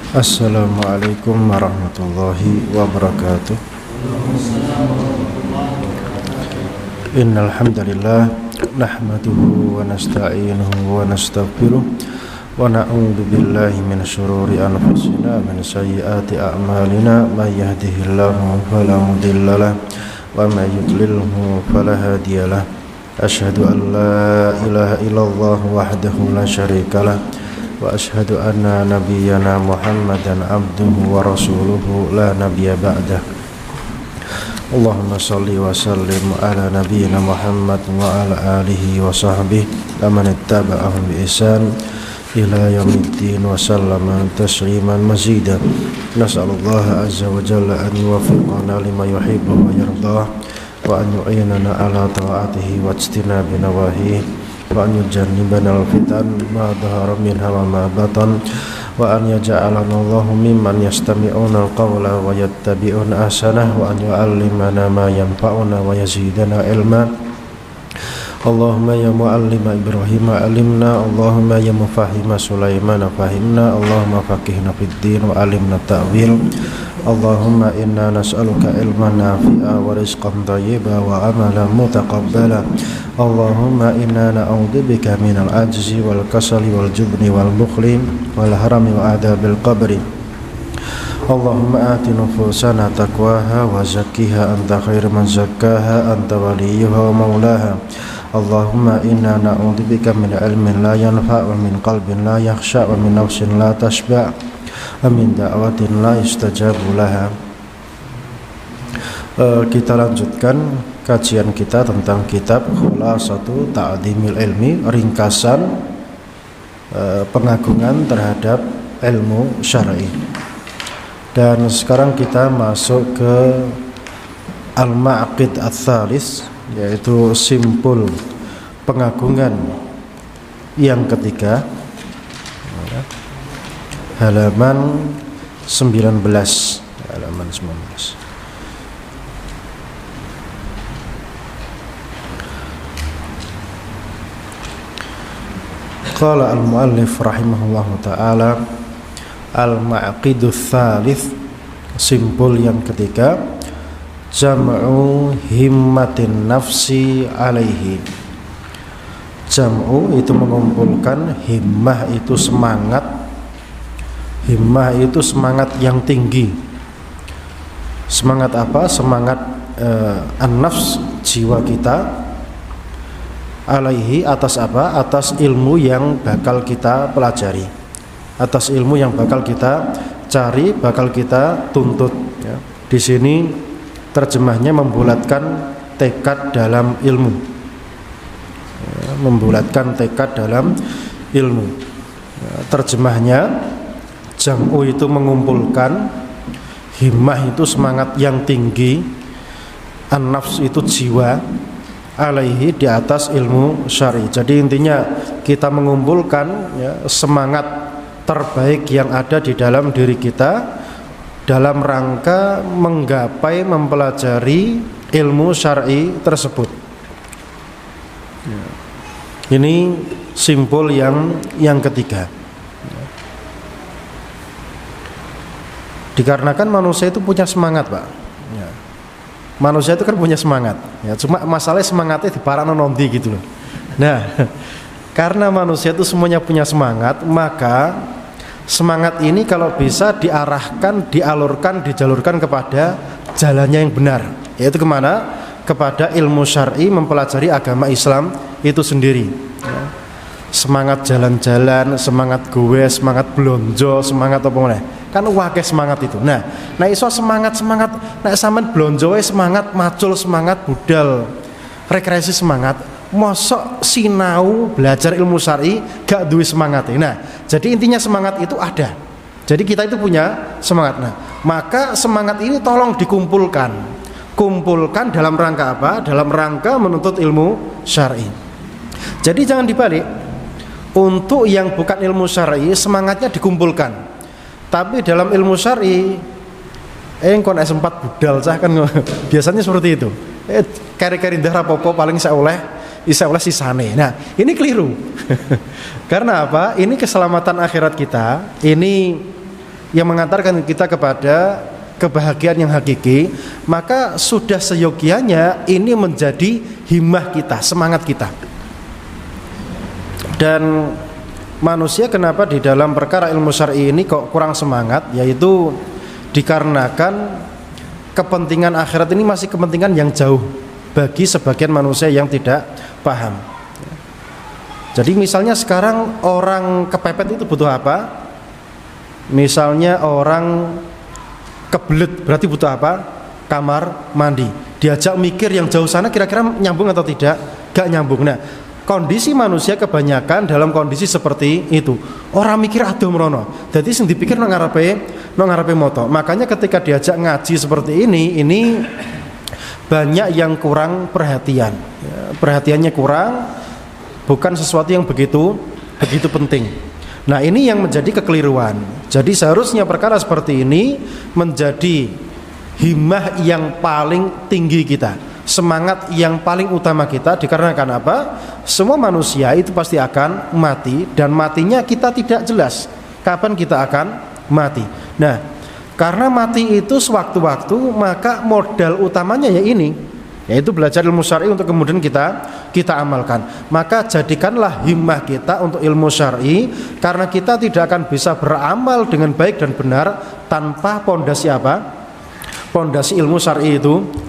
Assalamualaikum warahmatullahi wabarakatuh. Innal hamdalillah nahmaduhu wa nasta'inuhu wa nastaghfiruh wa na'udzu billahi min syururi anfusina min sayyiati a'malina may yahdihillahu fala mudhillalah wa may yudlilhu fala hadiyalah. Asyhadu an la ilaha illallah wahdahu la syarikalah wa asyhadu anna nabiyyana Muhammadan abduhu wa rasuluhu la nabiyya ba'dah. Allahumma salli wa sallim ala nabiyyina Muhammad wa ala alihi wa sahbihi wa man ittaba'ahum bi ihsan ila yaumiddin wa sallama tasliman mazida. Nas'alullaha azza wa jalla an yuwaffiqana lima yuhibbu wa yardah wa an yu'inana ala ta'atihi wa ijtinabi nawahihi wa an yujannibana al-fitan ma dhahara minha wa ma batan wa an yaj'alana Allahu mimman yastami'una al-qawla wa yattabi'una ahsanah wa an yu'allimana ma yanfa'una wa yazidana ilma. Allahumma ya mu'allima Ibrahim alimna, Allahumma ya mufahima Sulaiman fahimna, Allahumma faqihna fid din wa alimna ta'wil. Allahumma inna nas'aluka ilman nafi'a wa rizqan thayyiba wa amalan mutaqabbala. Allahumma inna na'udzubika minal ajzi wal kasali wal jubni wal bukhli wal harami wa adabil qabri. Allahumma ati nufusana taqwaha wa zakkiha anta khairu man zakkaha anta waliyuha wa maulaha. Allahumma inna na'udzubika min ilmin la yanfa' wa min qalbin la yakhsha wa min nafsin la tashba' wa min da'watin la yustajabu laha. Kita lanjutkan kajian kita tentang kitab Khulasatu Ta'dhimil Ilmi, ringkasan pengagungan terhadap ilmu syar'i. Dan sekarang kita masuk ke Al-Ma'qid Ats-Tsalits, yaitu simpul pengagungan yang ketiga, halaman 19. Qala al-muallif rahimahullahu ta'ala, al-ma'qidus tsalits, simpul yang ketiga, jam'u himmatin nafsi alaihi. Jam'u itu mengumpulkan, himmah itu semangat. Himmah itu semangat yang tinggi. Semangat apa? Semangat an-nafs, jiwa kita, alaihi, atas apa? Atas ilmu yang bakal kita pelajari, atas ilmu yang bakal kita cari, bakal kita tuntut ya. Di sini terjemahnya membulatkan tekad dalam ilmu ya, membulatkan tekad dalam ilmu ya. Terjemahnya, jam'u itu mengumpulkan, himmah itu semangat yang tinggi, an-nafs itu jiwa, alaihi di atas ilmu syar'i. Jadi intinya kita mengumpulkan ya, semangat terbaik yang ada di dalam diri kita dalam rangka menggapai, mempelajari ilmu syar'i tersebut ya. Ini simpul yang ketiga ya. Dikarenakan manusia itu punya semangat, Pak ya. Manusia itu kan punya semangat ya, cuma masalahnya semangatnya diparano nondi gitu loh. Nah, karena manusia itu semuanya punya semangat, maka semangat ini kalau bisa diarahkan, dialurkan, dijalurkan kepada jalannya yang benar, yaitu kemana? Kepada ilmu syar'i, mempelajari agama Islam itu sendiri ya. Semangat jalan-jalan, semangat gue, semangat blonjo, semangat apa namanya? Kan wakil semangat itu. Nah iso semangat nek sampean blonjo semangat, macul semangat, budal rekreasi semangat, mosok sinau belajar ilmu syar'i gak duwe semangat. Nah, jadi intinya semangat itu ada. Jadi kita itu punya semangat. Nah, maka semangat ini tolong dikumpulkan. Kumpulkan dalam rangka apa? Dalam rangka menuntut ilmu syar'i. Jadi jangan dibalik. Untuk yang bukan ilmu syar'i semangatnya dikumpulkan. Tapi dalam ilmu syar'i engkon S4 budal cah kan biasanya seperti itu. Kari-kari ndah rapopo paling isa oleh sisane. Nah, ini keliru. Karena apa? Ini keselamatan akhirat kita. Ini yang mengantarkan kita kepada kebahagiaan yang hakiki, maka sudah seyogianya ini menjadi himmah kita, semangat kita. Dan manusia kenapa di dalam perkara ilmu syar'i ini kok kurang semangat, yaitu dikarenakan kepentingan akhirat ini masih kepentingan yang jauh bagi sebagian manusia yang tidak paham. Jadi misalnya sekarang orang kepepet itu butuh apa? Misalnya orang kebelet berarti butuh apa? Kamar mandi. Diajak mikir yang jauh sana kira-kira nyambung atau tidak? Gak nyambung. Nah, kondisi manusia kebanyakan dalam kondisi seperti itu. Orang mikir aduh merono. Jadi sing dipikir nang ngarepe moto. Makanya ketika diajak ngaji seperti ini banyak yang kurang perhatian. Ya, perhatiannya kurang, bukan sesuatu yang begitu penting. Nah, ini yang menjadi kekeliruan. Jadi seharusnya perkara seperti ini menjadi himmah yang paling tinggi kita, semangat yang paling utama kita, dikarenakan apa? Semua manusia itu pasti akan mati, dan matinya kita tidak jelas kapan kita akan mati. Nah, karena mati itu sewaktu-waktu, maka modal utamanya ya ini, yaitu belajar ilmu syar'i untuk kemudian kita amalkan. Maka jadikanlah himmah kita untuk ilmu syar'i, karena kita tidak akan bisa beramal dengan baik dan benar tanpa pondasi apa? Pondasi ilmu syar'i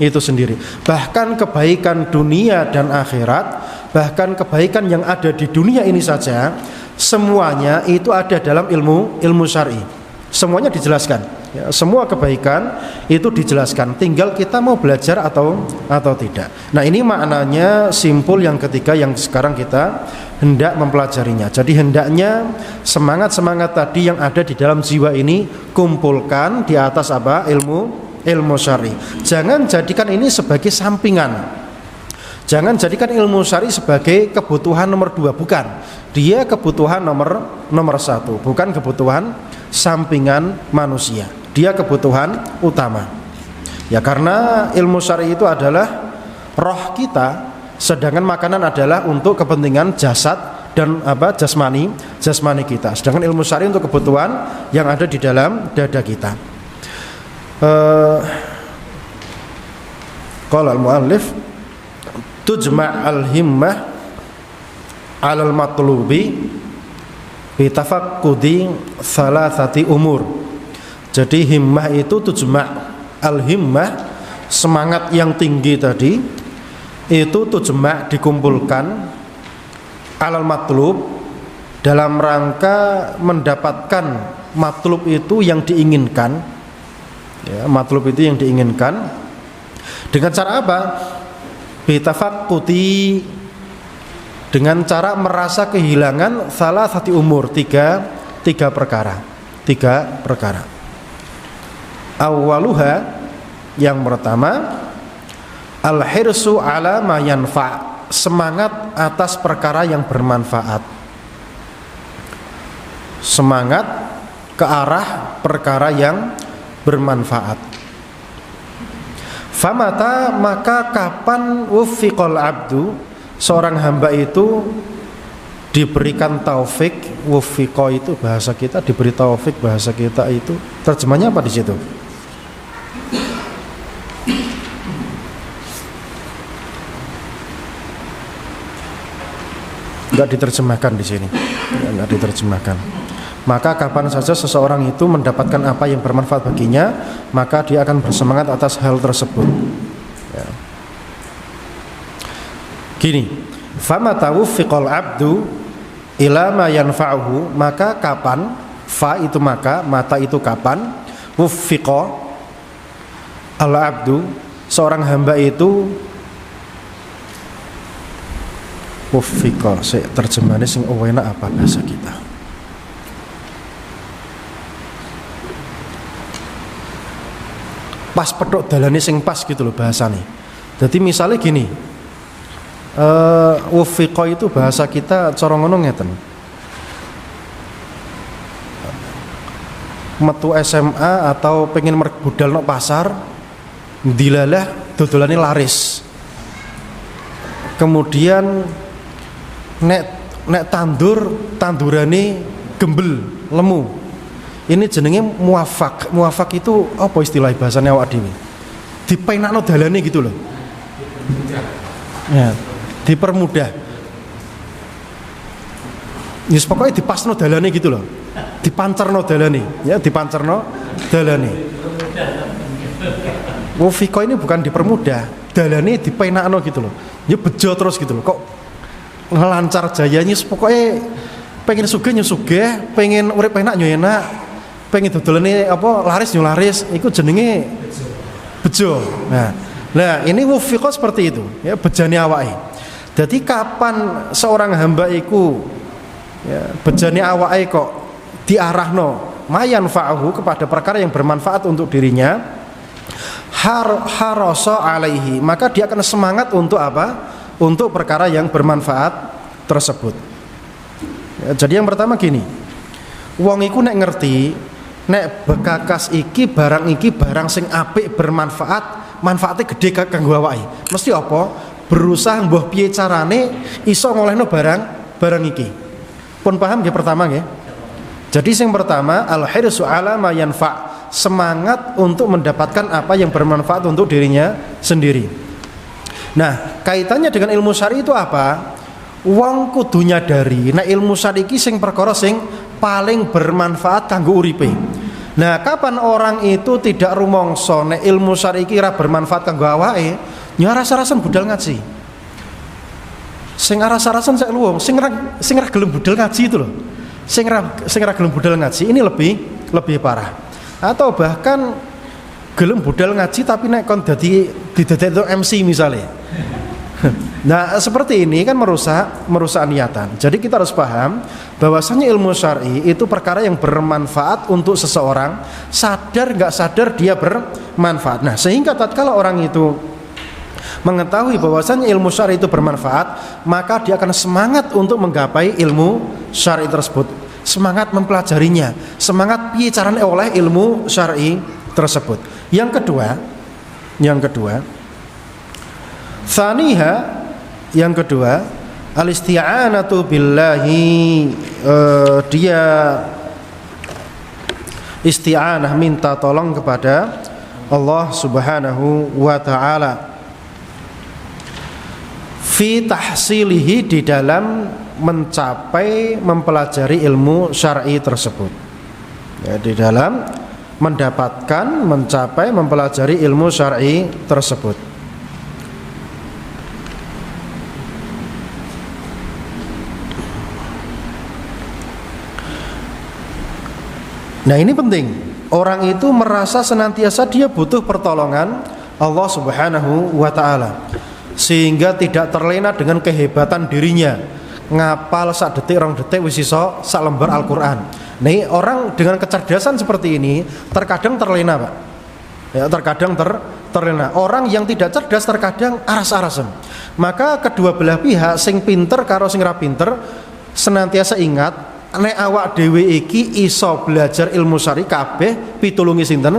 itu sendiri. Bahkan kebaikan dunia dan akhirat, bahkan kebaikan yang ada di dunia ini saja, semuanya itu ada dalam ilmu syar'i. Semuanya dijelaskan. Ya, semua kebaikan itu dijelaskan, tinggal kita mau belajar atau tidak. Nah, ini maknanya simpul yang ketiga yang sekarang kita hendak mempelajarinya. Jadi hendaknya semangat tadi yang ada di dalam jiwa ini kumpulkan di atas apa? Ilmu syar'i. Jangan jadikan ini sebagai sampingan. Jangan jadikan ilmu syar'i sebagai kebutuhan nomor 2, bukan. Dia kebutuhan nomor 1, bukan kebutuhan sampingan manusia. Dia kebutuhan utama. Ya, karena ilmu syar'i itu adalah roh kita, sedangkan makanan adalah untuk kepentingan jasad dan apa? jasmani kita. Sedangkan ilmu syar'i untuk kebutuhan yang ada di dalam dada kita. Qala al-muallif tujma' al-himmah 'ala al-matlubi bi tafaqqudi thalathati umur. Jadi himmah itu tujma', al-himmah semangat yang tinggi tadi itu tujma' dikumpulkan 'alal matlub dalam rangka mendapatkan matlub itu yang diinginkan. Ya, matlub itu yang diinginkan dengan cara apa? Bitafaqquti, dengan cara merasa kehilangan salah satu umur, tiga perkara. Awaluha, yang pertama, al-hirsu ala ma yanfa', semangat atas perkara yang bermanfaat. Semangat ke arah perkara yang bermanfaat. Famata, maka kapan wuffiqal abdu, seorang hamba itu diberikan taufik. Wuffiqa itu bahasa kita, diberi taufik bahasa kita itu terjemahnya apa di situ? Enggak diterjemahkan di sini. Enggak diterjemahkan. Maka kapan saja seseorang itu mendapatkan apa yang bermanfaat baginya, maka dia akan bersemangat atas hal tersebut. Ya. Gini, famata wuffiqal abdu ila ma yanfa'uhu, maka kapan, fa itu maka, mata itu kapan, wuffiqa al abdu, seorang hamba itu wuffiqa, terjemahannya sing enak apa bahasa kita? Pas pedok dalane sing pas gitu loh bahasane. Jadi misalnya gini, wuffiqa itu bahasa kita cara ngono ngeten. Metu SMA atau pengen budal nang pasar, dilalah dodolane laris. Kemudian nek tandurane gembel, lemu. Ini jenenge muwafaq. Muwafaq itu apa istilah bahasane awak dhewe? Dipenakno dalane gitu loh. Ya, dipermudah. Yes, pokoknya dipasno dalane gitu loh. Dipancerno dalane, ya, dipancerno dalane. Muwaffiqo ini bukan dipermudah, dalane dipenakno gitu loh. Ya bejo terus gitu loh. Kok ngelancar jayanya pokoknya pengen sugih yo sugih, pengen urip enak yo enak, pengen dodolane apa laris yo laris, iku jenenge bejo. Nah, ini muwaffiqo seperti itu, ya bejane awake. Jadi kapan seorang hamba iku ya bejane awake kok diarahno mayan fa'ahu kepada perkara yang bermanfaat untuk dirinya, harasa alaihi, maka dia akan semangat untuk apa? Untuk perkara yang bermanfaat tersebut. Ya, jadi yang pertama gini, wong iku nek ngerti nek bekakas iki barang sing apik bermanfaat, manfaatnya gede kanggo awake. Mesti apa? Berusaha mbah piye carane iso ngolehno barang iki. Pun paham nggih pertama nggih? Jadi yang pertama al-hirsu ala ma yanfa', semangat untuk mendapatkan apa yang bermanfaat untuk dirinya sendiri. Nah, kaitannya dengan ilmu syar'i itu apa? Wong kudu nyadari nek ilmu syar'i iki sing perkara sing paling bermanfaat kanggo uripe. Nah, kapan orang itu tidak rumangsa nek ilmu syar'i iki ora bermanfaat kanggo awake, ya rasa-rasan budal ngaji. Sing rasa-rasan sak luwung, sing ora gelem budal ngaji itu loh. Sing ora gelem budal ngaji ini lebih parah. Atau bahkan gelem budal ngaji tapi nek kon didadekno MC misalnya. Nah, seperti ini kan merusak niatan. Jadi kita harus paham bahwasanya ilmu syar'i itu perkara yang bermanfaat untuk seseorang, sadar nggak sadar dia bermanfaat. Nah, sehingga tatkala orang itu mengetahui bahwasanya ilmu syar'i itu bermanfaat, maka dia akan semangat untuk menggapai ilmu syar'i tersebut, semangat mempelajarinya, semangat piye carane oleh ilmu syar'i tersebut. Yang kedua, Tsaniha, yang kedua, al-isti'anatu billahi, dia isti'anah, minta tolong kepada Allah Subhanahu wa ta'ala fi tahsilihi, di dalam mencapai mempelajari ilmu syar'i tersebut, ya, di dalam mendapatkan, mencapai, mempelajari ilmu syar'i tersebut. Nah, ini penting. Orang itu merasa senantiasa dia butuh pertolongan Allah Subhanahu wa ta'ala, sehingga tidak terlena dengan kehebatan dirinya, ngapal sak detik rong detik wis iso sak lembar Al-Qur'an. Nih, orang dengan kecerdasan seperti ini terkadang terlena, Pak. Ya, terkadang terlena. Orang yang tidak cerdas terkadang aras-arasen. Maka kedua belah pihak, sing pinter karo sing ra pinter, senantiasa ingat nek awak dhewe iki iso belajar ilmu syar'i kabeh pitulungi sinten?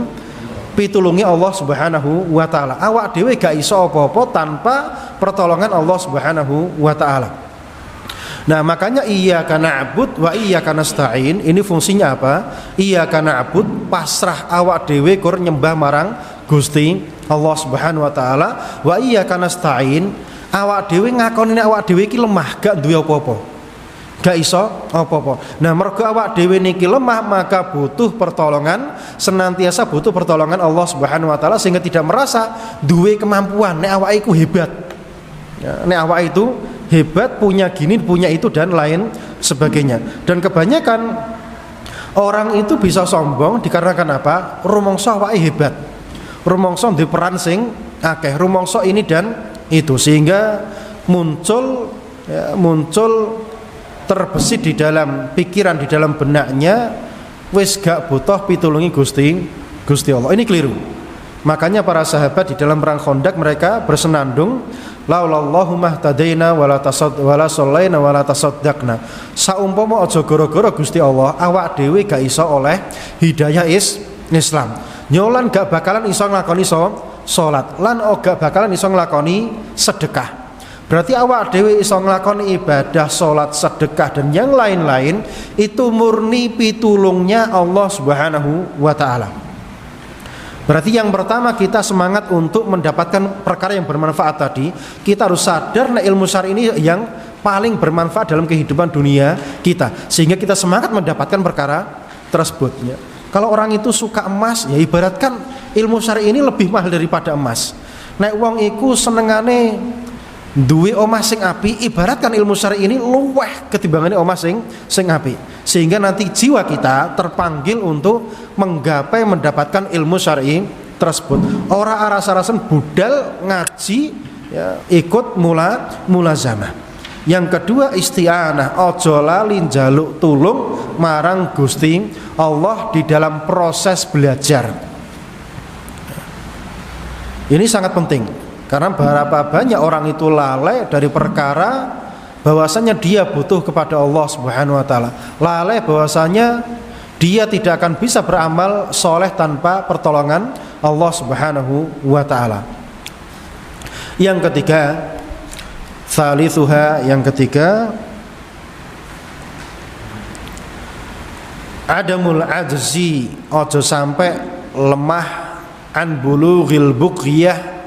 Pitulungi Allah Subhanahu wa ta'ala. Awak dhewe gak iso apa-apa tanpa pertolongan Allah Subhanahu wa ta'ala. Nah, makanya iyyaka na'bud wa iyyaka nasta'in, ini fungsinya apa? Iyyaka na'bud, pasrah awak dhewe kur nyembah marang Gusti Allah Subhanahu wa ta'ala. Wa iyyaka nasta'in, awak dhewe ngakoni nek awak dhewe iki lemah, gak duwe apa-apa, gak iso apa-apa. Nah, mergo awak dhewe niki lemah, maka butuh pertolongan, senantiasa butuh pertolongan Allah Subhanahu wa ta'ala, sehingga tidak merasa duwe kemampuan nek awake iku hebat. Ya, nek awake itu hebat, punya gini, punya itu, dan lain sebagainya. Dan kebanyakan orang itu bisa sombong dikarenakan apa? Rumangsa awake hebat, rumangsa duwe peran sing akeh, rumangsa ini dan itu, sehingga muncul terbesit di dalam pikiran, di dalam benaknya, wis gak butuh pitulungi Gusti Allah. Ini keliru. Makanya para sahabat di dalam perang Khandaq mereka bersenandung, laulallahu mahtadaina wala sallaina wala tasaddaqna. Saumpama aja gara-gara Gusti Allah awak dhewe gak iso oleh hidayah Islam. Nyolan gak bakalan iso nglakoni salat, lan gak bakalan iso nglakoni sedekah. Berarti awak dhewe iso nglakoni ibadah, salat, sedekah dan yang lain-lain itu murni pitulungnya Allah Subhanahu wa taala. Berarti yang pertama kita semangat untuk mendapatkan perkara yang bermanfaat tadi, kita harus sadar nah ilmu syar'i ini yang paling bermanfaat dalam kehidupan dunia kita, sehingga kita semangat mendapatkan perkara tersebut ya. Kalau orang itu suka emas, ya ibaratkan ilmu syar'i ini lebih mahal daripada emas. Nek wong iku senengane duwe omah sing apik, ibaratkan ilmu syar'i ini luweh ketimbangane omah sing apik. Sehingga nanti jiwa kita terpanggil untuk menggapai mendapatkan ilmu syar'i tersebut. Ora aras-arasan budal ngaji ya, ikut mulazamah. Yang kedua isti'anah, ojo lali njaluk tulung marang Gusti Allah di dalam proses belajar. Ini sangat penting karena berapa banyak orang itu lalai dari perkara bahwasanya dia butuh kepada Allah Subhanahu wa taala. Lalai bahwasanya dia tidak akan bisa beramal soleh tanpa pertolongan Allah Subhanahu wa taala. Yang ketiga, thalithuha, yang ketiga, adamul ajzi, ojo sampai lemah an bulughil bughiyah,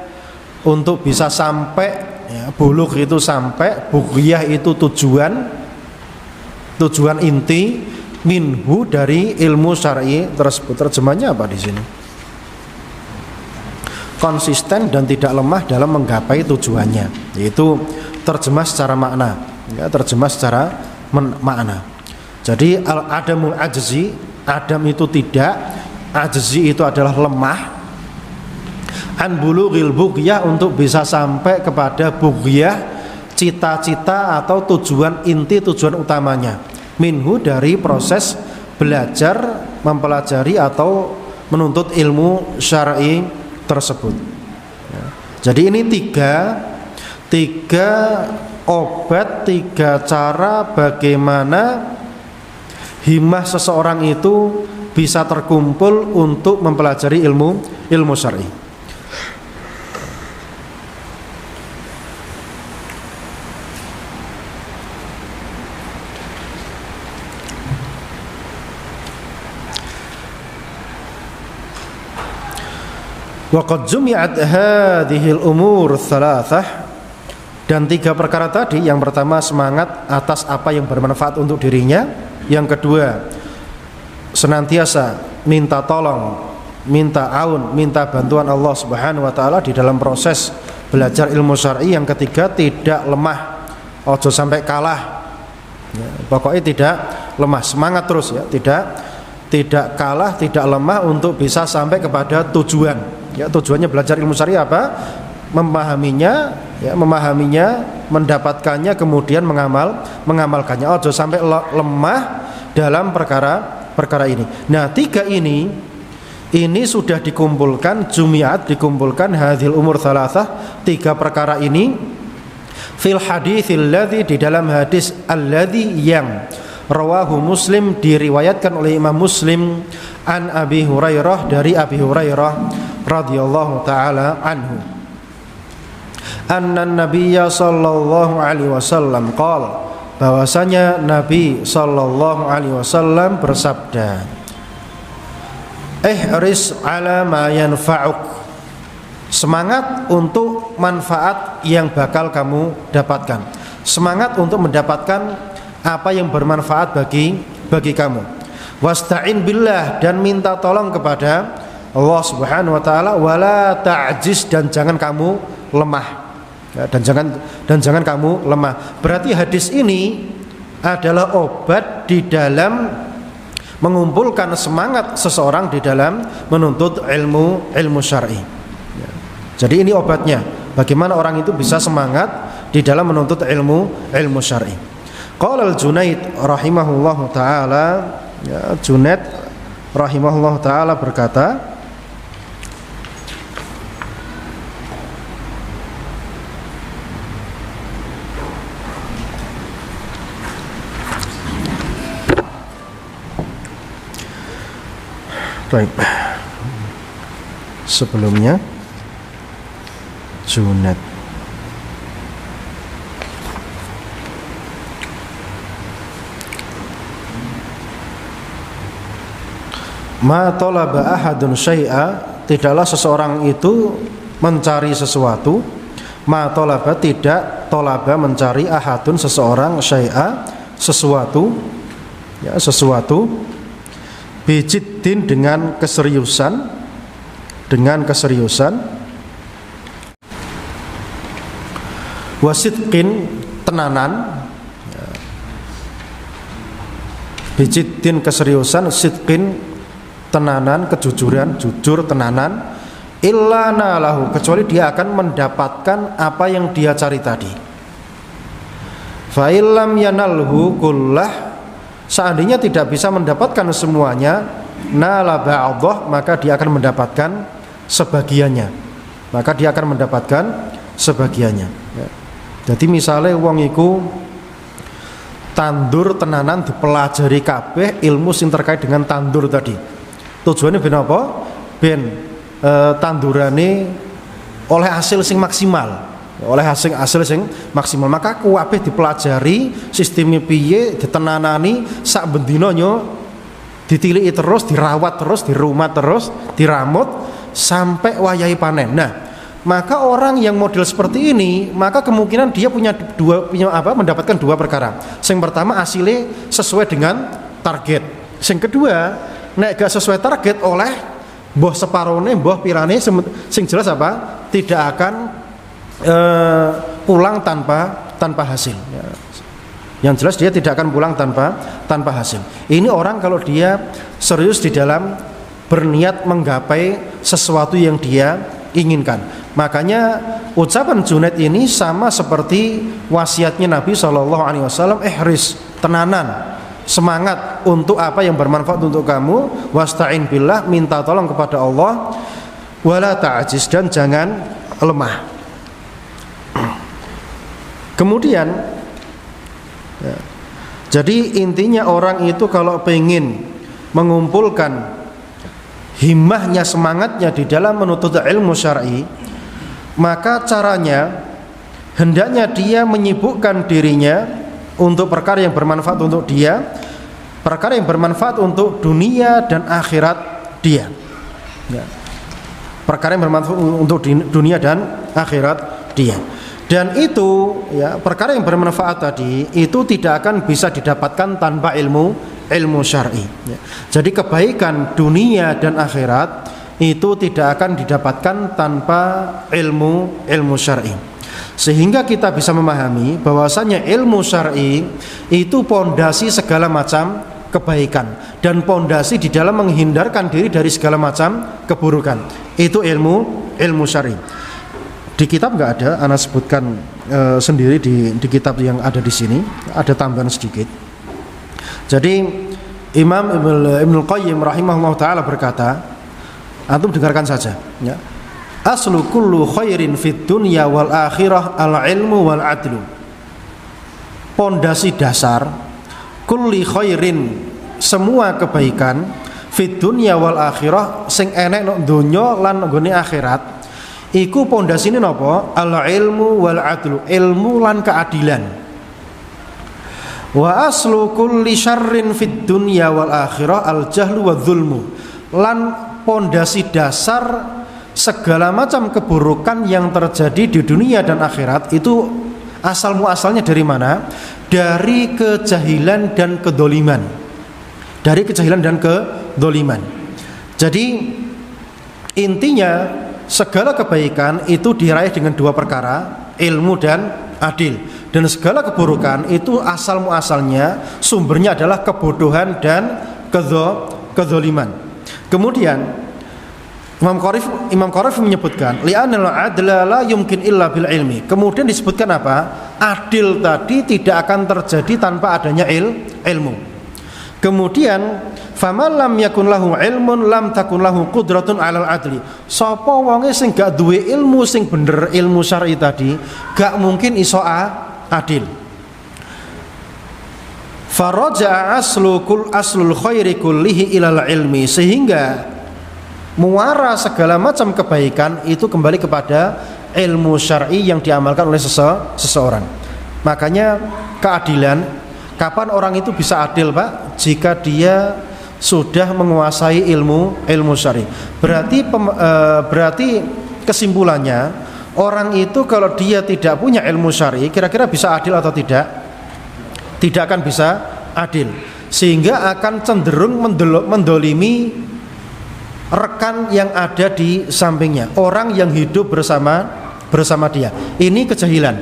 untuk bisa sampai ya, bulugh itu sampai, bughiyah itu tujuan inti, minhu dari ilmu syar'i tersebut. Terjemahnya apa di sini? Konsisten dan tidak lemah dalam menggapai tujuannya, yaitu terjemah secara makna ya, terjemah secara makna. Jadi al-adamul ajzi, adam itu tidak, ajzi itu adalah lemah, an bulughil bughyah, untuk bisa sampai kepada bughyah, cita-cita atau tujuan inti, tujuan utamanya, minhu dari proses belajar, mempelajari atau menuntut ilmu syar'i tersebut ya. Jadi ini tiga obat, tiga cara bagaimana himmah seseorang itu bisa terkumpul untuk mempelajari ilmu syar'i. Wa qad jumi'at hadhil umur thalathah, dan tiga perkara tadi, yang pertama semangat atas apa yang bermanfaat untuk dirinya, yang kedua senantiasa minta tolong, minta aun, minta bantuan Allah Subhanahu wa taala di dalam proses belajar ilmu syar'i, yang ketiga tidak lemah, ojo sampai kalah ya, pokoknya tidak lemah, semangat terus ya, tidak kalah, tidak lemah untuk bisa sampai kepada tujuan. Ya, tujuannya belajar ilmu syar'i apa? Memahaminya, ya, mendapatkannya, kemudian mengamalkannya. Ojo sampai lemah dalam perkara ini. Nah, tiga ini sudah dikumpulkan, jumiat, dikumpulkan hadhil umur thalathah, tiga perkara ini fil haditsil ladzi, di dalam hadis alladzi yang rawahu Muslim, diriwayatkan oleh Imam Muslim, an Abi Hurairah, dari Abi Hurairah radhiyallahu taala anhu, anna nabiyya sallallahu alaihi wasallam qala, bahwasanya Nabi sallallahu alaihi wasallam bersabda, ihris ala ma yanfa'uk, semangat untuk manfaat yang bakal kamu dapatkan, semangat untuk mendapatkan apa yang bermanfaat bagi kamu. Wasta'in billah, dan minta tolong kepada Allah Subhanahu wa taala, wala ta'jiz, dan jangan kamu lemah ya, dan jangan kamu lemah. Berarti hadis ini adalah obat di dalam mengumpulkan semangat seseorang di dalam menuntut ilmu syar'i ya. Jadi ini obatnya, bagaimana orang itu bisa semangat di dalam menuntut ilmu syar'i. Qala al-Junaid rahimahullahu taala, ya, Junaid rahimahullahu taala berkata, baik, sebelumnya Junaid Ma talaba ahadun syai'a, tidaklah seseorang itu mencari sesuatu. Ma talaba, tidak talaba mencari, ahadun seseorang, syai'a sesuatu, ya sesuatu, bijiddin dengan keseriusan, wasidqin tenanan, ya. Bijiddin keseriusan, sidqin tenanan, kejujuran, jujur, tenanan, illa nalahu, kecuali dia akan mendapatkan apa yang dia cari tadi. Fa illam yanalhu kullah, seandainya tidak bisa mendapatkan semuanya, nala ba'dhah, maka dia akan mendapatkan sebagiannya. Ya. Jadi misalnya wong iku tandur tenanan dipelajari kabeh ilmu sing terkait dengan tandur tadi. Tujuannya ben apa? Ben tandurane oleh hasil sing maksimal. Maka kabeh dipelajari sistemnya piye, ditenanani sak bendina nyo, ditiliki terus, dirawat terus, dirumat terus, diramut sampai wayahe panen. Nah, maka orang yang model seperti ini, maka kemungkinan dia mendapatkan dua perkara. Yang pertama, hasilnya sesuai dengan target. Yang kedua, nek gak sesuai target oleh mbah separone, mbah pirane, sing jelas apa? Tidak akan pulang tanpa hasil. Ya. Yang jelas dia tidak akan pulang tanpa hasil. Ini orang kalau dia serius di dalam berniat menggapai sesuatu yang dia inginkan. Makanya ucapan Junaid ini sama seperti wasiatnya Nabi SAW, ihris, tenanan, semangat untuk apa yang bermanfaat untuk kamu, wasta'in billah, minta tolong kepada Allah, wala ta'jiz, dan jangan lemah. Kemudian ya, jadi intinya orang itu kalau pengen mengumpulkan himmahnya, semangatnya di dalam menuntut ilmu syar'i, maka caranya hendaknya dia menyibukkan dirinya untuk perkara yang bermanfaat untuk dia, perkara yang bermanfaat untuk dunia dan akhirat dia, ya. Perkara yang bermanfaat untuk dunia dan akhirat dia. Dan itu ya, perkara yang bermanfaat tadi itu tidak akan bisa didapatkan tanpa ilmu syar'i, ya. Jadi kebaikan dunia dan akhirat itu tidak akan didapatkan tanpa ilmu syar'i. Sehingga kita bisa memahami bahwasanya ilmu syar'i itu pondasi segala macam kebaikan dan pondasi di dalam menghindarkan diri dari segala macam keburukan. Itu ilmu syar'i. Di kitab nggak ada, ana sebutkan sendiri di kitab yang ada di sini, ada tambahan sedikit. Jadi Imam Ibnul Qayyim rahimahullah ta'ala berkata, antum dengarkan saja, ya. Aslu kullu khairin fid dunya wal akhirah al ilmu wal adlu. Pondasi dasar kulli khairin, semua kebaikan, fid dunya wal akhirah, sing enek nang donya lan nggone akhirat, iku pondasine napa? Al ilmu wal adlu, ilmu lan keadilan. Wa aslu kulli syarrin fid dunya wal akhirah al jahlu wa dzulmu. Lan pondasi dasar segala macam keburukan yang terjadi di dunia dan akhirat itu asal muasalnya dari mana? Dari kejahilan dan kedoliman. Jadi intinya segala kebaikan itu diraih dengan dua perkara, ilmu dan adil. Dan segala keburukan itu asal muasalnya sumbernya adalah kebodohan dan kedzaliman. Kemudian Imam Qarif menyebutkan li'anal adla la yumkin illa bil ilmi. Kemudian disebutkan apa? Adil tadi tidak akan terjadi tanpa adanya ilmu. Kemudian faman lam yakun lahu ilmun lam takun lahu qudratun 'alal adli. Sapa wonge sing gak duwe ilmu sing bener, ilmu syar'i tadi, gak mungkin iso adil. Faraja aslul khairi kullihi ilal ilmi, sehingga muara segala macam kebaikan itu kembali kepada ilmu syar'i yang diamalkan oleh seseorang. Makanya keadilan, kapan orang itu bisa adil, Pak? Jika dia sudah menguasai ilmu syar'i. Berarti kesimpulannya, orang itu kalau dia tidak punya ilmu syar'i, kira-kira bisa adil atau tidak? Tidak akan bisa adil, sehingga akan cenderung mendolimi rekan yang ada di sampingnya, orang yang hidup bersama dia. Ini kejahilan.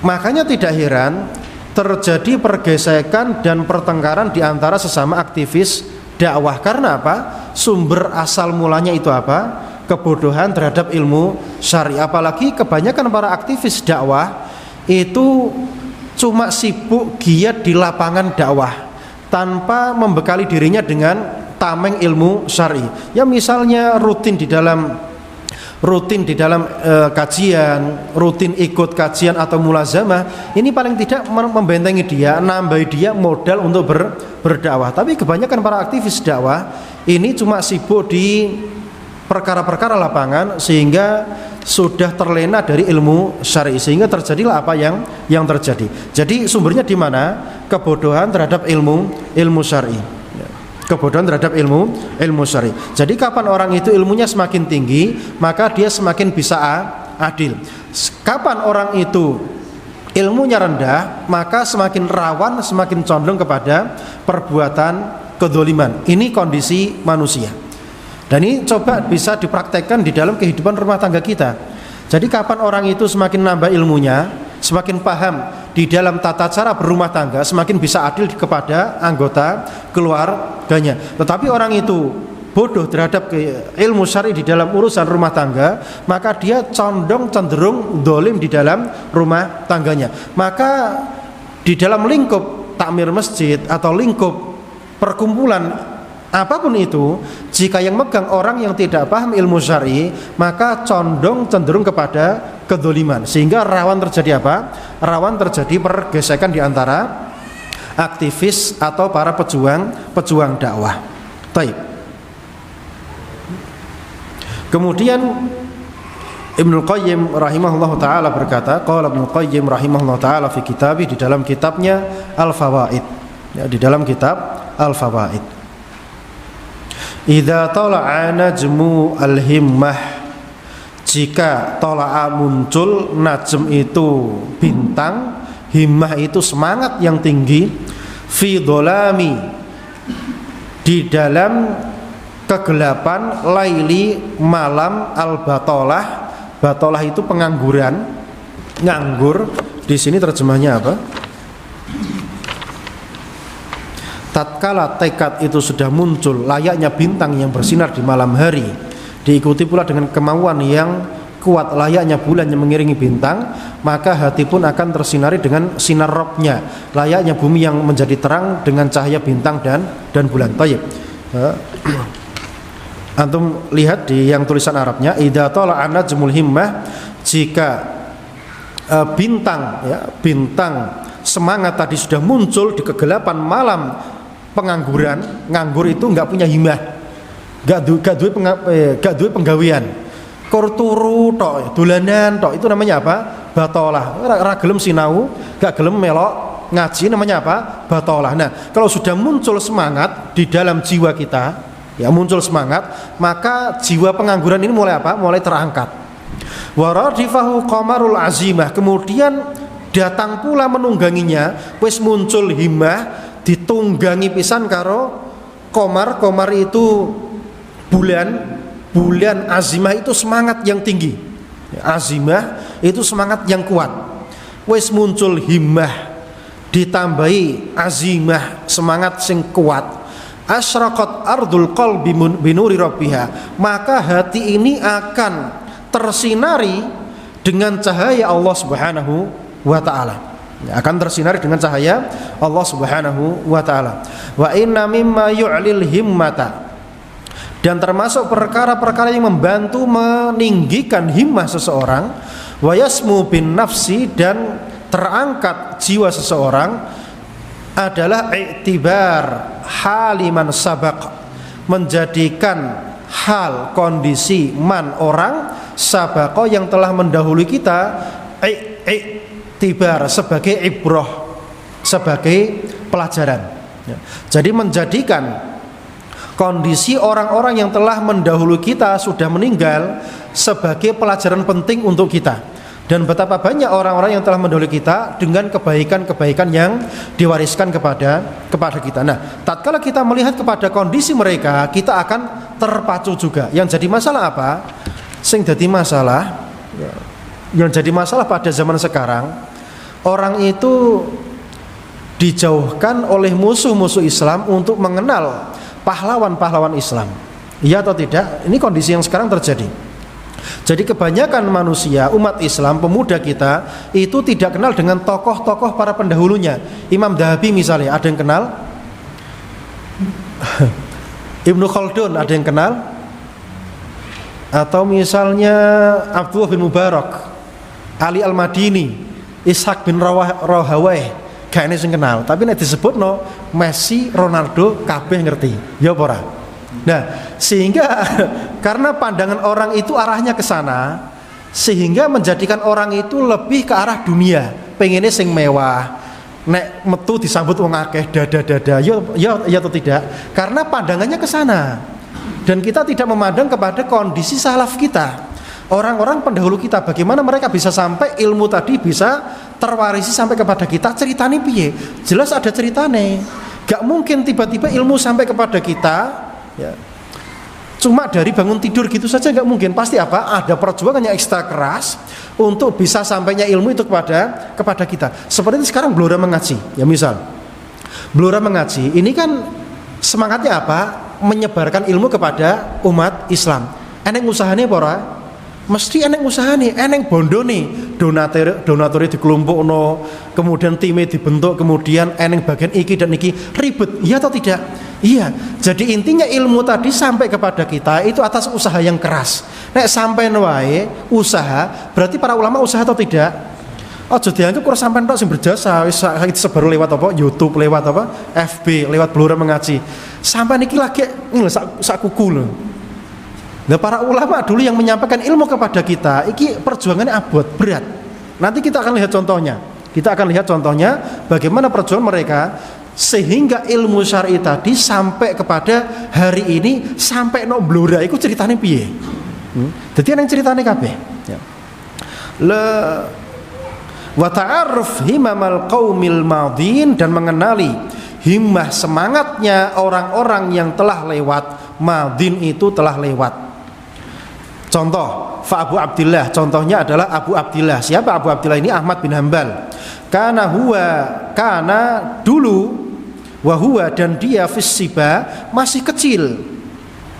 Makanya tidak heran terjadi pergesekan dan pertengkaran di antara sesama aktivis dakwah. Karena apa? Sumber asal mulanya itu apa? Kebodohan terhadap ilmu syar'i. Apalagi kebanyakan para aktivis dakwah itu cuma sibuk giat di lapangan dakwah tanpa membekali dirinya dengan tameng ilmu syar'i. Ya misalnya rutin di dalam kajian, rutin ikut kajian atau mulazamah, ini paling tidak membentengi dia, nambah dia modal untuk berdakwah. Tapi kebanyakan para aktivis dakwah ini cuma sibuk di perkara-perkara lapangan, sehingga sudah terlena dari ilmu syar'i, sehingga terjadilah apa yang terjadi. Jadi sumbernya di mana? Kebodohan terhadap ilmu syar'i. Kebodohan terhadap ilmu syar'i. Jadi kapan orang itu ilmunya semakin tinggi, maka dia semakin bisa adil. Kapan orang itu ilmunya rendah, maka semakin rawan, semakin condong kepada perbuatan kedzaliman. Ini kondisi manusia. Dan ini coba bisa dipraktekkan di dalam kehidupan rumah tangga kita. Jadi kapan orang itu semakin nambah ilmunya, semakin paham di dalam tata cara berumah tangga, semakin bisa adil kepada anggota keluarganya. Tetapi orang itu bodoh terhadap ilmu syar'i di dalam urusan rumah tangga, maka dia cenderung dolim di dalam rumah tangganya. Maka di dalam lingkup takmir masjid atau lingkup perkumpulan apapun itu, jika yang megang orang yang tidak paham ilmu syar'i, maka cenderung kepada kedzaliman, sehingga rawan terjadi apa? Rawan terjadi pergesekan di antara aktivis atau para pejuang dakwah. Baik. Kemudian Ibnu Qayyim rahimahullah taala berkata, qala Ibnu Qayyim rahimahullah taala fi kitabih, di dalam kitabnya Al-Fawaid, ya, di dalam kitab Al-Fawaid, idza tala'a najmu al-himmah, jika tola'a muncul, najm itu bintang, himmah itu semangat yang tinggi, fi dholami, di dalam kegelapan, laili, malam, al-batolah, batolah itu pengangguran, nganggur. Di sini terjemahnya apa? Tatkala tekad itu sudah muncul, layaknya bintang yang bersinar di malam hari, diikuti pula dengan kemauan yang kuat, layaknya bulan yang mengiringi bintang, maka hati pun akan tersinari dengan sinar Rabbnya, layaknya bumi yang menjadi terang dengan cahaya bintang dan bulan. Tayyib. Antum lihat di yang tulisan Arabnya, idza tala'a najmul himmah, jika bintang, ya, bintang semangat tadi sudah muncul di kegelapan malam pengangguran. Nganggur itu nggak punya himmah, gak duwe penggawean, kor turu tok, dolanan tok, itu namanya apa? Batolah. Ora gelem sinau, gak gelem melok ngaji, namanya apa? Batolah. Nah, kalau sudah muncul semangat di dalam jiwa kita, ya, muncul semangat, maka jiwa pengangguran ini mulai apa? Mulai terangkat. Waradifahu qamarul azimah, kemudian datang pula menungganginya, wis muncul himmah, ditunggangi pisan karo qamar. Qamar itu bulan azimah itu semangat yang tinggi, azimah itu semangat yang kuat. Wis muncul himmah ditambahi azimah, semangat sing kuat, asyraqat ardul qalbi binuri rabbiha, maka hati ini akan tersinari dengan cahaya Allah Subhanahu wa taala, akan tersinari dengan cahaya Allah Subhanahu wa taala. Wa inna mimma yu'lil himmata, dan termasuk perkara-perkara yang membantu meninggikan himmah seseorang, wa yasmu bin nafsi, dan terangkat jiwa seseorang, adalah i'tibar haliman sabaq, menjadikan hal kondisi man orang sabaqo yang telah mendahului kita, i'tibar sebagai ibrah, sebagai pelajaran. Jadi menjadikan kondisi orang-orang yang telah mendahului kita sudah meninggal sebagai pelajaran penting untuk kita. Dan betapa banyak orang-orang yang telah mendahului kita dengan kebaikan-kebaikan yang diwariskan kepada kita. Nah, tatkala kita melihat kepada kondisi mereka, kita akan terpacu juga. Yang jadi masalah apa? Yang jadi masalah pada zaman sekarang, orang itu dijauhkan oleh musuh-musuh Islam untuk mengenal pahlawan-pahlawan Islam. Iya atau tidak? Ini kondisi yang sekarang terjadi. Jadi kebanyakan manusia, umat Islam, pemuda kita itu tidak kenal dengan tokoh-tokoh para pendahulunya. Imam Dhahabi misalnya, ada yang kenal? Ibnu Khaldun ada yang kenal? Atau misalnya Abdullah bin Mubarak, Ali Al-Madini, Ishaq bin Rahawayh, gak ini yang kenal. Tapi nek disebut no Messi, Ronaldo, kabeh ngerti. Ya ora? Nah, sehingga karena pandangan orang itu arahnya ke sana, sehingga menjadikan orang itu lebih ke arah dunia, pengennya sing mewah, nek metu disambut wong akeh dada-dada, ya atau tidak? Karena pandangannya ke sana. Dan kita tidak memandang kepada kondisi salaf kita, orang-orang pendahulu kita, bagaimana mereka bisa sampai ilmu tadi bisa terwarisi sampai kepada kita. Ceritanya piye? Jelas ada ceritanya. Gak mungkin tiba-tiba ilmu sampai kepada kita ya, cuma dari bangun tidur gitu saja, nggak mungkin. Pasti apa? Ada perjuangan yang ekstra keras untuk bisa sampainya ilmu itu kepada kita. Seperti sekarang Blora mengaji, ya misal Blora mengaji, ini kan semangatnya apa? Menyebarkan ilmu kepada umat Islam. Eneng usahane pora? Mesti eneng usahane, eneng bondone, donaturnya dikelompokno, kemudian timnya dibentuk, kemudian eneng bagian iki dan iki, ribet, iya atau tidak? Iya. Jadi intinya ilmu tadi sampai kepada kita itu atas usaha yang keras. Nek sampai wae usaha, berarti para ulama usaha atau tidak? Aja dianggap kurang sampean tok sing berjasa, wis sebar lewat apa YouTube, lewat apa FB, lewat Blora mengaji. Sampai niki lagi sak kuku lho. Nah, para ulama dulu yang menyampaikan ilmu kepada kita, iki perjuangannya abot, berat. Nanti kita akan lihat contohnya. Kita akan lihat contohnya bagaimana perjuangan mereka sehingga ilmu syar'i tadi sampai kepada hari ini, sampai no Blora iku ceritane piye? Dadi ana ceritane kabeh. Ya. Wa ta'arruf himamal qaumil madin, dan mengenali himmah semangatnya orang-orang yang telah lewat. Madin itu telah lewat. Contoh, fa Abu Abdillah, contohnya adalah Abu Abdillah. Siapa Abu Abdillah ini? Ahmad bin Hanbal. Karena dulu wahuwa, dan dia fissiba, masih kecil.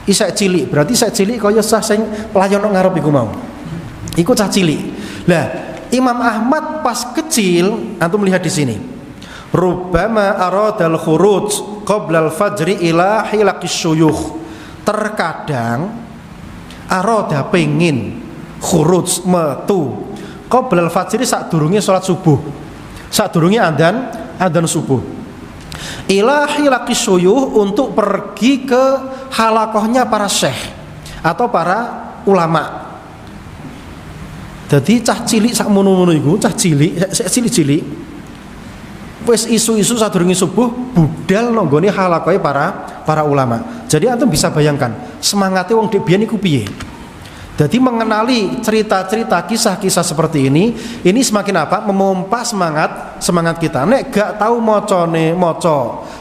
Isak cilik, berarti isak cilik kaya sah sing pelayan ngarep iku mau. Iku cah cilik. Lah, Imam Ahmad pas kecil, antum lihat di sini. Rubbama aradal khuruj qabla al-fajri ila hilaqis syuyukh. Terkadang aroda pengin khuruj metu qabla al-fajri, sadurunge salat subuh, sadurunge adzan subuh, ila hilaqis syuyukh, untuk pergi ke halakohnya para syekh atau para ulama. Jadi cah cilik sak mono-mono iku, cah cilik wis isu-isu sadurunge subuh budal nonggone halakohe para ulama. Jadi antum bisa bayangkan semangatnya wong dhek biyen iku piye. Jadi mengenali cerita-cerita, kisah-kisah seperti ini semakin apa? Memompa semangat kita. Nek gak tahu maca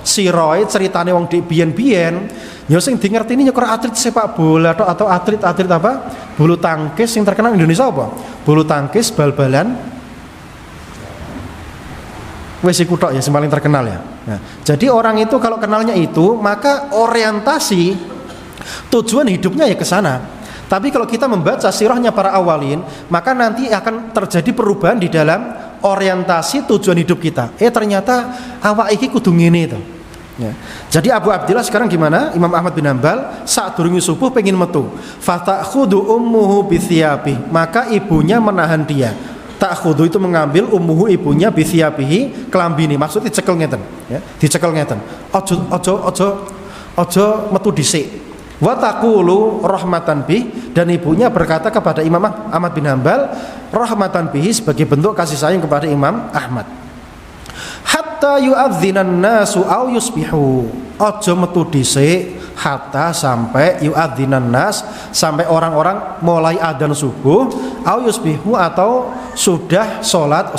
siroe ceritane wong dhek biyen-biyen, ya sing di ngertini nyukur atlet sepak bola atau atlet apa? Bulu tangkis yang terkenal Indonesia apa? Bulu tangkis, bal-balan. Wes iku tok ya sing paling terkenal ya. Nah, jadi orang itu kalau kenalnya itu, maka orientasi tujuan hidupnya ya ke sana. Tapi kalau kita membaca sirahnya para awalin, maka nanti akan terjadi perubahan di dalam orientasi tujuan hidup kita. Ternyata awak iki kudu ngene to. Ya. Jadi Abu Abdillah sekarang gimana? Imam Ahmad bin Hanbal saat durungi subuh pengen metu. Fatakhudu ummuhu bithiyabi, maka ibunya menahan dia. Takhudu itu mengambil, ummuhu ibunya bithiyabihi, kelambini, maksudnya dicekel ngeten, ya. Dicekel ngeten. Ojo metu dhisik. Wa taqulu rahmatan bih, dan ibunya berkata kepada Imam Ahmad bin Hanbal rahmatan bihi, sebagai bentuk kasih sayang kepada Imam Ahmad. Hatta yu'adzinan nasu au yusbihu, aja metu dhisik hatta sampai yu'adzinan nas, sampai orang-orang mulai adzan subuh, au yusbihu atau sudah sholat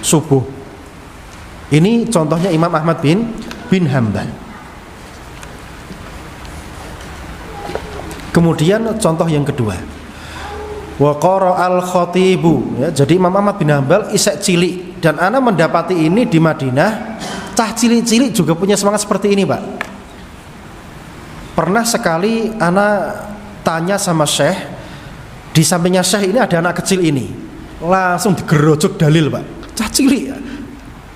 subuh. Ini contohnya Imam Ahmad bin Hanbal. Kemudian contoh yang kedua, wa qara'al khatibu, ya, jadi Imam Ahmad bin Hanbal isek cilik, dan ana mendapati ini di Madinah, cah cilik-cilik juga punya semangat seperti ini, Pak. Pernah sekali ana tanya sama Syekh, di sampingnya Syekh ini ada anak kecil ini, langsung digerojok dalil, Pak. Cah cilik,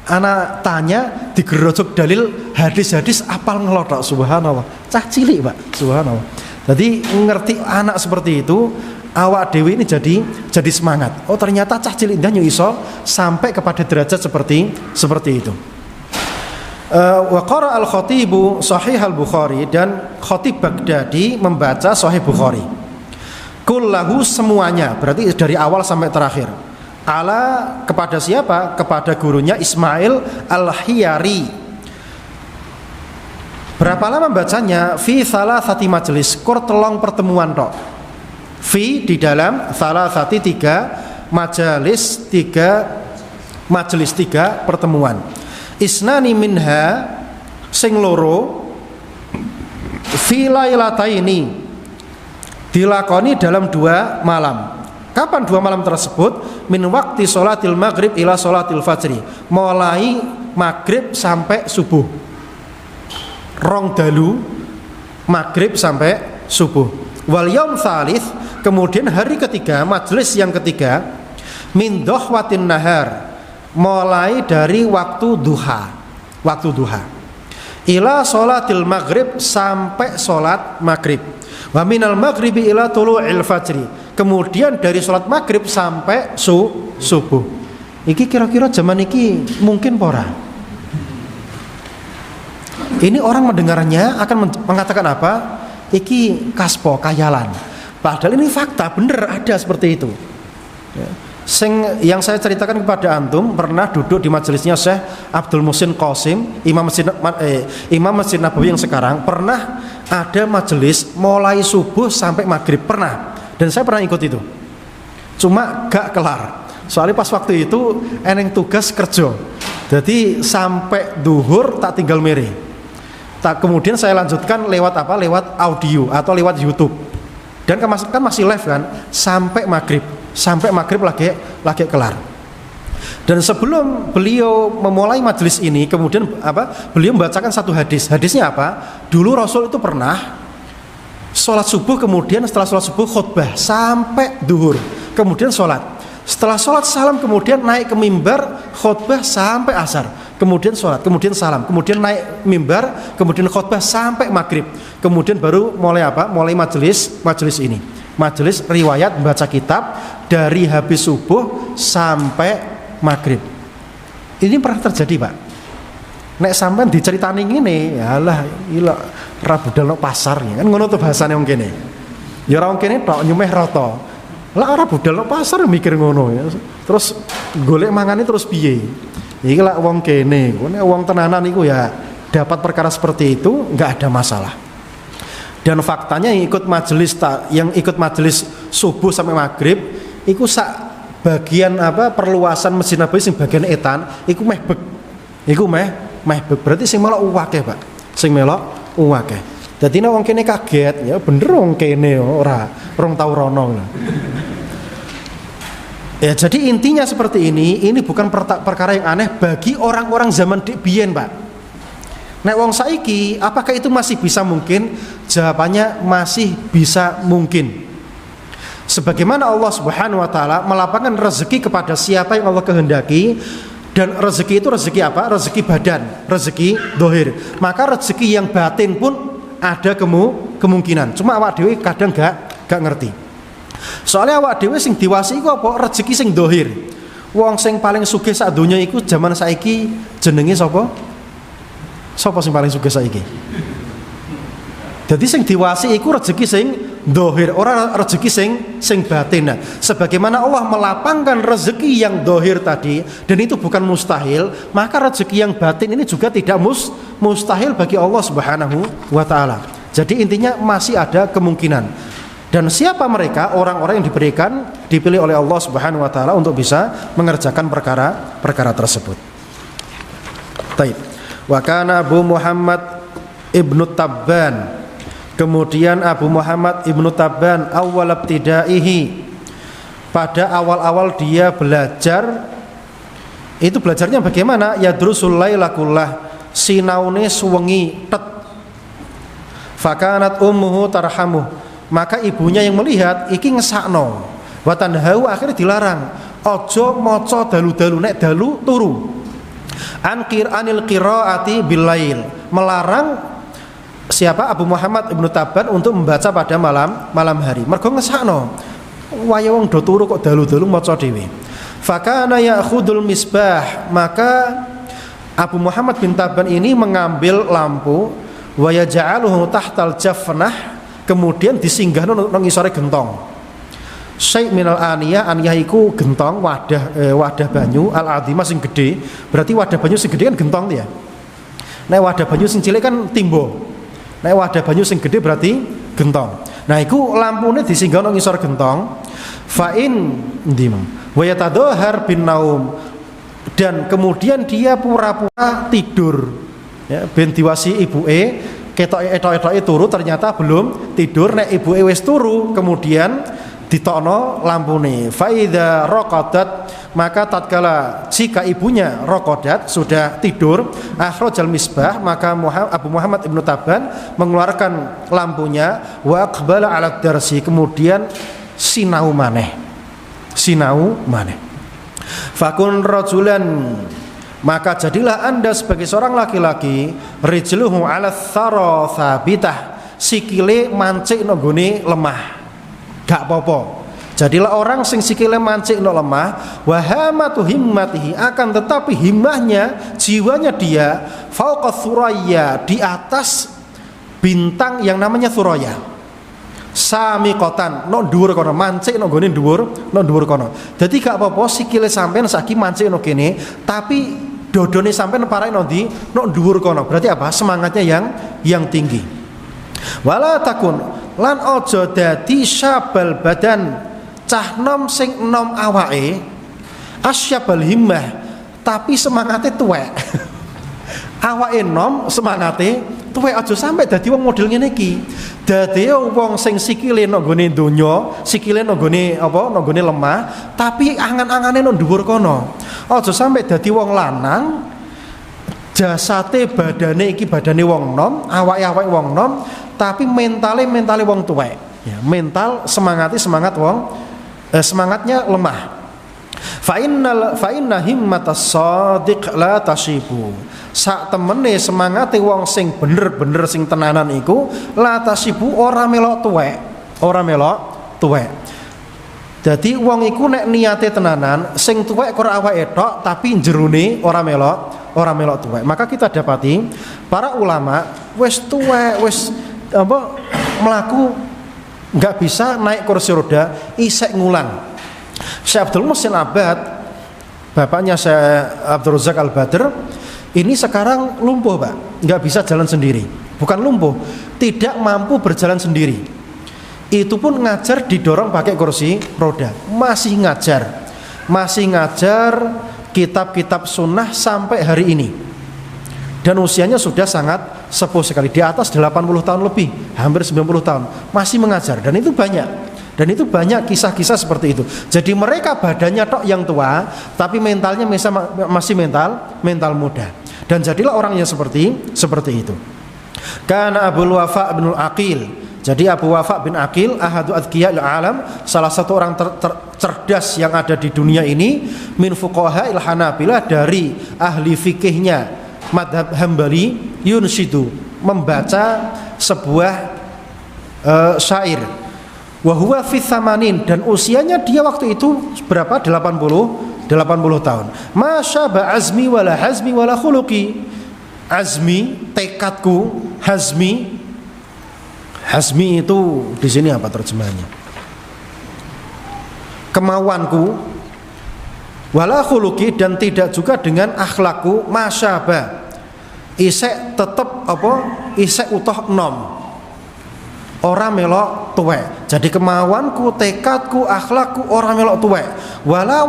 ana tanya digerojok dalil hadis-hadis apal ngelotok, subhanallah. Cah cilik, Pak, subhanallah. Jadi ngerti anak seperti itu, awak dewi ini jadi semangat. Oh ternyata cah cilik ndak iso sampai kepada derajat seperti itu. Wa qara al-khatibu sahih al-Bukhari, dan Khatib Baghdadi membaca Sahih Bukhari. Kullahu semuanya, berarti dari awal sampai terakhir. Ala kepada siapa? Kepada gurunya Ismail Al-Hiyari. Berapa lama bacanya? Fi thalathati majlis, kur telong pertemuan tok. Fi di dalam, thalathati tiga, majalis tiga pertemuan. Isnani minha sing loro, fi lailataini dilakoni dalam 2 malam. Kapan 2 malam tersebut? Min waqti sholatil maghrib ila sholatil fajri, mulai maghrib sampai subuh. Rong dalu maghrib sampai subuh. Wal yaum tsalits, kemudian hari ketiga, majelis yang ketiga, min dohwatin nahar, mulai dari waktu duha, ila sholatil maghrib, sampai sholat maghrib. Wa minal maghribi ila tulu'il fajri, kemudian dari sholat maghrib sampai subuh. Iki kira-kira zaman iki mungkin pora. Ini orang mendengarnya akan mengatakan apa? Iki kaspo, kayalan. Padahal ini fakta, bener ada seperti itu. Ya. Yang saya ceritakan kepada antum, pernah duduk di majelisnya Syekh Abdul Muhsin Qasim, Imam Masjid Nabawi yang sekarang. Pernah ada majelis mulai subuh sampai maghrib, pernah. Dan saya pernah ikut itu. Cuma gak kelar. Soalnya pas waktu itu eneng tugas kerja. Jadi sampai duhur tak tinggal mere. Kemudian saya lanjutkan lewat apa? Lewat audio atau lewat YouTube. Dan kan masih live kan sampai maghrib lagi kelar. Dan sebelum beliau memulai majelis ini, kemudian apa? Beliau membacakan satu hadis. Hadisnya apa? Dulu Rasul itu pernah sholat subuh, kemudian setelah sholat subuh khutbah sampai duhur, kemudian sholat. Setelah sholat salam, kemudian naik ke mimbar khutbah sampai asar, kemudian sholat, kemudian salam, kemudian naik mimbar, kemudian khutbah sampai maghrib, kemudian baru mulai apa? Mulai majelis ini, majelis riwayat membaca kitab dari habis subuh sampai maghrib. Ini pernah terjadi, Pak. Nek sampean diceritani ngene, yalah ila rabu dalem pasar ya kan ngono to bahasane wong kene. Ya ora wong kene tok nyumeh rata. Lah ora budal nang pasar mikir ngono ya. Terus golek mangane terus piye? Iki lak wong kene, nek wong tenanan iku ya dapat perkara seperti itu enggak ada masalah. Dan faktanya yang ikut majelis subuh sampai maghrib iku sak bagian apa perluasan Masjid Nabawi sing bagian etan iku meh bek. Iku meh bek. Berarti sing melok akeh, Pak. Sing melok akeh. Dadi nek wong kene kaget, ya bener wong kene ora tau rono. Ya, jadi intinya seperti ini bukan perkara yang aneh bagi orang-orang zaman biyen, Pak. Nek wong saiki, apakah itu masih bisa mungkin? Jawabannya masih bisa mungkin. Sebagaimana Allah Subhanahu wa taala melapangkan rezeki kepada siapa yang Allah kehendaki, dan rezeki itu rezeki apa? Rezeki badan, rezeki dohir. Maka rezeki yang batin pun ada kemungkinan. Cuma awak dhewe kadang gak ngerti. Soalnya awak dhewe sing diwasi iku apa? Rezeki sing dohir. Wong sing paling sugih sak donya iku zaman saiki jenenge sapa? Sapa sing paling sugih saiki? Jadi sing diwasi iku rezeki sing dohir, ora rezeki sing batin. Nah, sebagaimana Allah melapangkan rezeki yang dohir tadi, dan itu bukan mustahil, maka rezeki yang batin ini juga tidak mustahil bagi Allah Subhanahu wa taala. Jadi intinya masih ada kemungkinan. Dan siapa mereka? Orang-orang yang dipilih oleh Allah Subhanahu wa taala untuk bisa mengerjakan perkara tersebut. Baik. Wa kana Abu Muhammad Ibnu Tabban. Kemudian Abu Muhammad Ibnu Tabban awal ibtidaihi, pada awal-awal dia belajar, itu belajarnya bagaimana? Yadrusul laila kullah, sinaune suwengi tet. Fakanat ummuhu tarhamuh, maka ibunya yang melihat iki ngesakno. Wa tanhau, akhirnya dilarang, ojo maca dalu-dalu, nek dalu turu. Anil qiraati bilail, melarang siapa? Abu Muhammad Ibnu Tabban untuk membaca pada malam hari. Mergo ngesakno, waya wong do turu kok dalu-dalu maca dhewe. Fakana ya'khudul misbah, maka Abu Muhammad bin Tabban ini mengambil lampu, wa yaj'aluhu tahtal jafnah, kemudian disinggahno nang ngisore gentong. Syai' minal aniyah, aniyah iku gentong, wadah banyu al-azimah sing gede. Berarti wadah banyu sing gede kan gentong ya. Nek wadah banyu sing cilik kan timbo. Nek wadah banyu sing gede berarti gentong. Nah, iku lampune disinggahno nang ngisor gentong. Fa'in ndim wa yatadhahar bin naum, dan kemudian dia pura-pura tidur ya, ben diwasi ibuke, ketok-etoke turu, ternyata belum tidur. Nek ibuke wis turu, kemudian ditokno lampune. Fa idza raqadat, maka tatkala jika ibunya raqadat, sudah tidur, akhrajal misbah, maka Abu Muhammad Ibnu Tabban mengeluarkan lampunya, wa aqbala ala darsi, kemudian sinau maneh. Fakun rajulan, maka jadilah Anda sebagai seorang laki-laki, rijluhu ala thara thabitah, sikile mancik nang gone lemah, gak apa-apa. Jadilah orang sing sikile mancik nang lemah, wa hamatu himmatihi, akan tetapi himmahnya, jiwanya dia, fauqa thuraya, di atas bintang yang namanya thuraya. Samiqatan, no dhuwur kono, mancik no gone dhuwur kono. Dadi gak apa-apa sikile sampean saiki mancik no kene, tapi dodone sampean parake no ndi, no dhuwur kono. Berarti apa? Semangatnya yang tinggi. Wala takun, lan aja dadi syabal badan, cah nom sing nom awake, asyabal himmah, tapi semangate tuwek. Awake nom, semangate tuwek. Aja sampai dadi wong model ngene iki. Dadi wong sing sikile nang gone donya, sikile nang gone apa? Nang gone lemah, tapi angan-angane nang dhuwur kono. Aja sampai dadi wong lanang, jasate badane iki badane wong nom, awake wong nom, tapi mentale wong tuwek. Ya, mental semangat wong semangatnya lemah. Fa inna himmatas shadiq la tashibu. Sak temene semangate wong sing bener-bener sing tenanan iku la tashibu, ora melok tuwek. Dadi wong iku nek niate tenanan, sing tuwek ora awake tok, tapi jerone ora melok tuwek. Maka kita dapati para ulama wis tuwek, wis apa mlaku enggak bisa naik kursi roda, isek ngulang. Syekh Abdul Muhsin Abbad, bapaknya Syekh Abdul Razak Al-Badr, ini sekarang lumpuh, Pak, nggak bisa jalan sendiri. Bukan lumpuh, tidak mampu berjalan sendiri. Itu pun ngajar didorong pakai kursi roda. Masih ngajar kitab-kitab sunnah sampai hari ini. Dan usianya sudah sangat sepuh sekali, di atas 80 tahun lebih, hampir 90 tahun, masih mengajar. Dan itu banyak kisah-kisah seperti itu. Jadi mereka badannya tok yang tua, tapi mentalnya masih mental muda. Dan jadilah orang yang seperti itu. Kana Abul Wafa bin Aqil. Jadi Abu Wafa bin Aqil ahadu adqiya'il alam, salah satu orang cerdas yang ada di dunia ini, min fuqaha'il Hanabilah, dari ahli fikihnya madhab Hambali, yunshidu, membaca sebuah syair. Wa huwa fi tsamanin, dan usianya dia waktu itu berapa? 80 tahun. Masyaba azmi wala hazmi wala khuluqi. Azmi, tekadku, hazmi itu di sini apa terjemahannya? Kemauanku, wala khuluqi, dan tidak juga dengan akhlakku, masyaba. Isek tetap apa? Isek utoh nom. ora melok tuwek. Jadi kemauanku, tekadku, akhlakku ora melok tuwek. Wala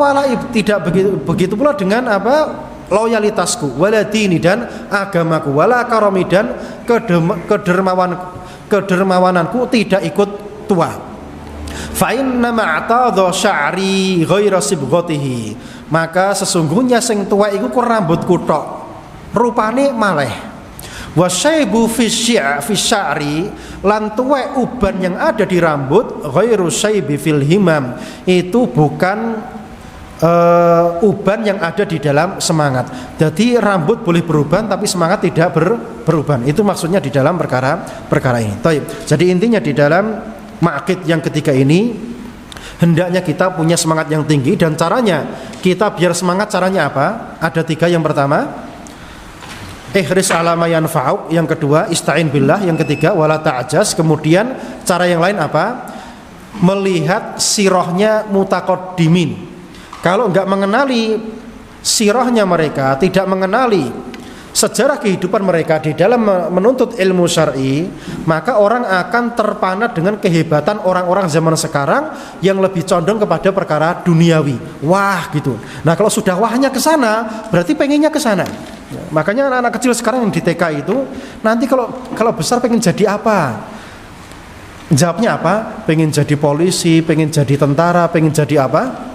tidak begitu pula dengan apa? Loyalitasku, wala dini dan agamaku, wala karomi dan kedermawananku tidak ikut tua. Fa inna ma'tadha sya'ri ghaira sibghatihi. Maka sesungguhnya sing tua iku ku rambutku tok, rupane maleh. Wasyaibu fi sya'ri, lan tuwek uban yang ada di rambut, ghairu syaibi fil himam, itu bukan uban yang ada di dalam semangat. Jadi rambut boleh berubah tapi semangat tidak berubah. Itu maksudnya di dalam perkara ini. Taib. Jadi intinya di dalam ma'qid yang ketiga ini hendaknya kita punya semangat yang tinggi, dan caranya kita biar semangat caranya apa? Ada 3. Yang pertama, ihris ala ma yanfa'uk, yang kedua ista'in billah, yang ketiga wala ta'jaz. Kemudian cara yang lain apa? Melihat sirahnya mutaqaddimin. Kalau enggak mengenali sirahnya mereka, tidak mengenali sejarah kehidupan mereka di dalam menuntut ilmu syar'i, maka orang akan terpana dengan kehebatan orang-orang zaman sekarang yang lebih condong kepada perkara duniawi. Wah gitu. Nah kalau sudah wahnya ke sana, berarti pengennya ke sana. Makanya anak-anak kecil sekarang yang di TK itu nanti kalau besar pengen jadi apa? Jawabnya apa? Pengen jadi polisi, pengen jadi tentara, pengen jadi apa?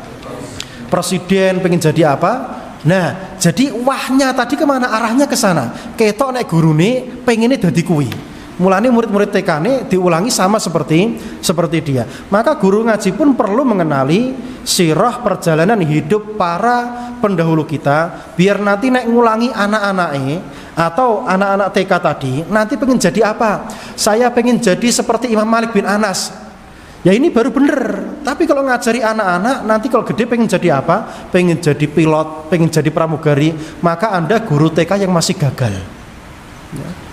Presiden, pengen jadi apa? Nah, jadi wahnya tadi kemana? Arahnya ke sana. Ketok nek gurune pengennya dadi kuwi. Mulane murid-murid TK diulangi sama seperti dia. Maka guru ngaji pun perlu mengenali sirah perjalanan hidup para pendahulu kita, biar nanti nek ngulangi anak-anaknya atau anak-anak TK tadi nanti pengen jadi apa? Saya pengen jadi seperti Imam Malik bin Anas. Ya ini baru bener. Tapi kalau ngajari anak-anak nanti kalau gede pengen jadi apa? Pengen jadi pilot, pengen jadi pramugari, maka Anda guru TK yang masih gagal ya.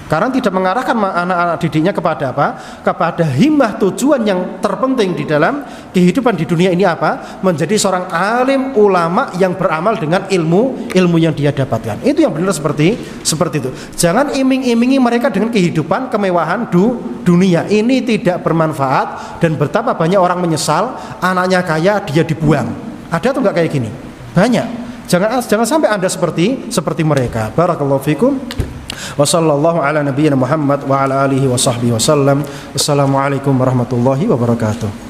Karena tidak mengarahkan anak-anak didiknya kepada apa? Kepada himmah, tujuan yang terpenting di dalam kehidupan di dunia ini apa? Menjadi seorang alim ulama yang beramal dengan ilmu yang dia dapatkan. Itu yang benar seperti itu. Jangan iming-imingi mereka dengan kehidupan kemewahan dunia. Ini tidak bermanfaat, dan betapa banyak orang menyesal anaknya kaya dia dibuang. Ada atau enggak kayak gini? Banyak. Jangan sampai Anda seperti mereka. Barakallahu fikum. Wa sallallahu ala nabiyyina Muhammad wa ala alihi wa sahbihi wa sallam. Assalamualaikum warahmatullahi wabarakatuh.